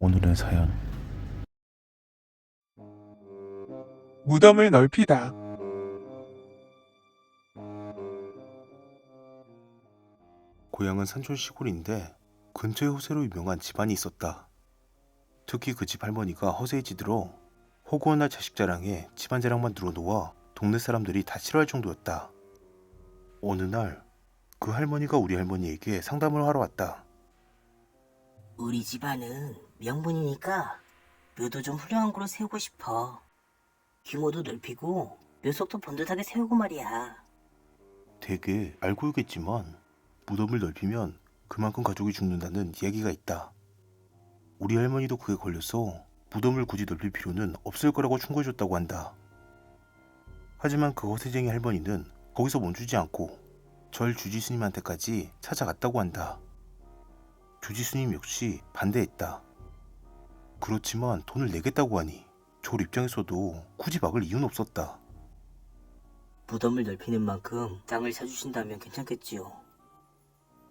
오늘의 사연. 무덤을 넓히다. 고향은 산촌 시골인데 근처에 허세로 유명한 집안이 있었다. 특히 그 집 할머니가 허세에 찌들어 허구한 날 자식 자랑에 집안 자랑만 늘어놓아 동네 사람들이 다 싫어할 정도였다. 어느 날 그 할머니가 우리 할머니에게 상담을 하러 왔다. 우리 집안은 명분이니까 묘도 좀 훌륭한 걸로 세우고 싶어. 규모도 넓히고 묘석도 번듯하게 세우고 말이야. 되게 알고 있겠지만 무덤을 넓히면 그만큼 가족이 죽는다는 이야기가 있다. 우리 할머니도 그게 걸려서 무덤을 굳이 넓힐 필요는 없을 거라고 충고해줬다고 한다. 하지만 그 허세쟁이 할머니는 거기서 멈추지 않고 절 주지스님한테까지 찾아갔다고 한다. 주지스님 역시 반대했다. 그렇지만 돈을 내겠다고 하니 절 입장에서도 굳이 막을 이유는 없었다. 무덤을 넓히는 만큼 땅을 사주신다면 괜찮겠지요.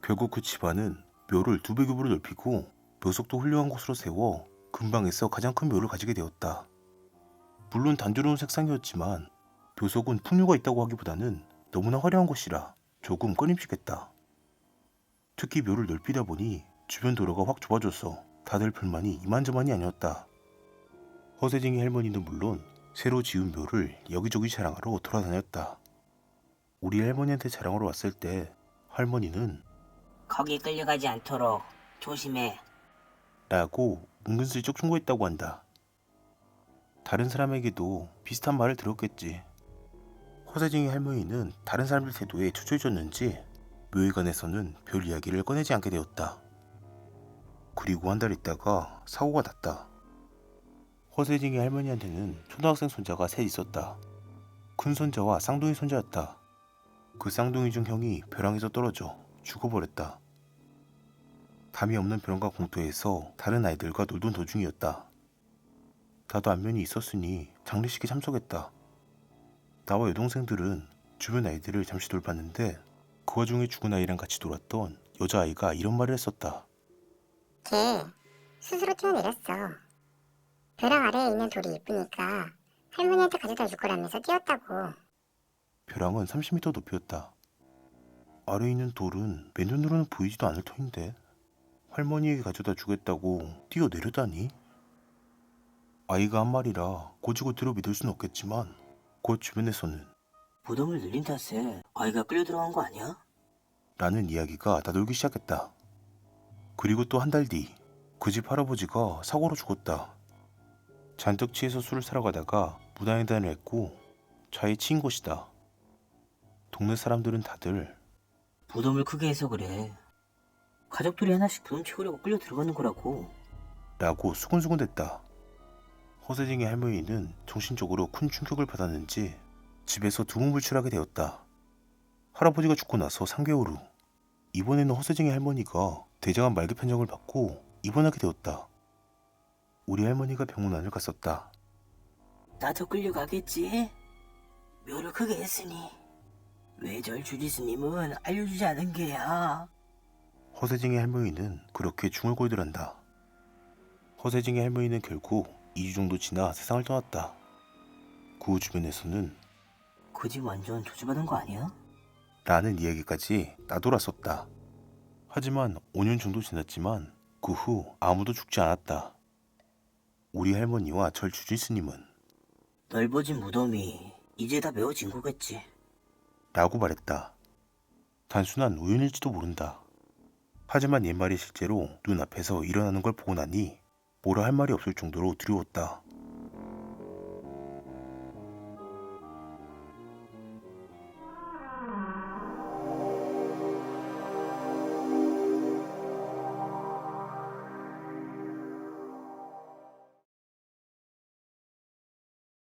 결국 그 집안은 묘를 2배 규모로 넓히고 묘석도 훌륭한 곳으로 세워 근방에서 가장 큰 묘를 가지게 되었다. 물론 단조로운 색상이었지만 묘석은 풍류가 있다고 하기보다는 너무나 화려한 곳이라 조금 꺼림칙했다. 특히 묘를 넓히다 보니 주변 도로가 확 좁아져서 다들 불만이 이만저만이 아니었다. 허세쟁이 할머니는 물론 새로 지은 묘를 여기저기 자랑하러 돌아다녔다. 우리 할머니한테 자랑하러 왔을 때 할머니는 거기에 끌려가지 않도록 조심해. 라고 은근슬쩍 충고했다고 한다. 다른 사람에게도 비슷한 말을 들었겠지. 허세쟁이 할머니는 다른 사람들 태도에 초조해졌는지 묘에 관해서는 별 이야기를 꺼내지 않게 되었다. 그리고 한 달 있다가 사고가 났다. 허세쟁이 할머니한테는 초등학생 손자가 셋 있었다. 큰 손자와 쌍둥이 손자였다. 그 쌍둥이 중 형이 벼랑에서 떨어져 죽어버렸다. 담이 없는 벼랑과 공터에서 다른 아이들과 놀던 도중이었다. 나도 안면이 있었으니 장례식에 참석했다. 나와 여동생들은 주변 아이들을 잠시 돌봤는데 그 와중에 죽은 아이랑 같이 놀았던 여자아이가 이런 말을 했었다. 걔 스스로 뛰어내렸어. 벼랑 아래에 있는 돌이 이쁘니까 할머니한테 가져다 줄 거라면서 뛰었다고. 벼랑은 30m 높이였다. 아래에 있는 돌은 맨눈으로는 보이지도 않을 터인데 할머니에게 가져다 주겠다고 뛰어내렸다니? 아이가 한 말이라 고지고대로 믿을 수는 없겠지만 그 주변에서는 무덤을 늘린 탓에 아이가 끌려 들어간 거 아니야? 라는 이야기가 나돌기 시작했다. 그리고 또 한 달 뒤 그 집 할아버지가 사고로 죽었다. 잔뜩 취해서 술을 사러 가다가 무단횡단을 했고 차에 치인 것이다. 동네 사람들은 다들 무덤을 크게 해서 그래. 가족들이 하나씩 돈 채우려고 끌려 들어가는 거라고. 라고 수근수근댔다. 허세쟁이 할머니는 정신적으로 큰 충격을 받았는지 집에서 두문불출하게 되었다. 할아버지가 죽고 나서 3개월 후 이번에는 허세쟁이 할머니가 대장암 말기 판정을 받고 입원하게 되었다. 우리 할머니가 병원 안을 갔었다. 나도 끌려가겠지? 묘를 크게 했으니 왜 절 주지스님은 알려주지 않은 게야? 허세쟁이 할머니는 그렇게 중얼거리더란다. 허세쟁이 할머니는 결국 2주 정도 지나 세상을 떠났다. 그 주변에서는 그 집 완전 조주받은 거 아니야? 라는 이야기까지 나돌았었다. 하지만 5년 정도 지났지만 그 후 아무도 죽지 않았다. 우리 할머니와 절 주지스님은 넓어진 무덤이 이제 다 메워진 거겠지. 라고 말했다. 단순한 우연일지도 모른다. 하지만 옛말이 실제로 눈앞에서 일어나는 걸 보고 나니 뭐라 할 말이 없을 정도로 두려웠다.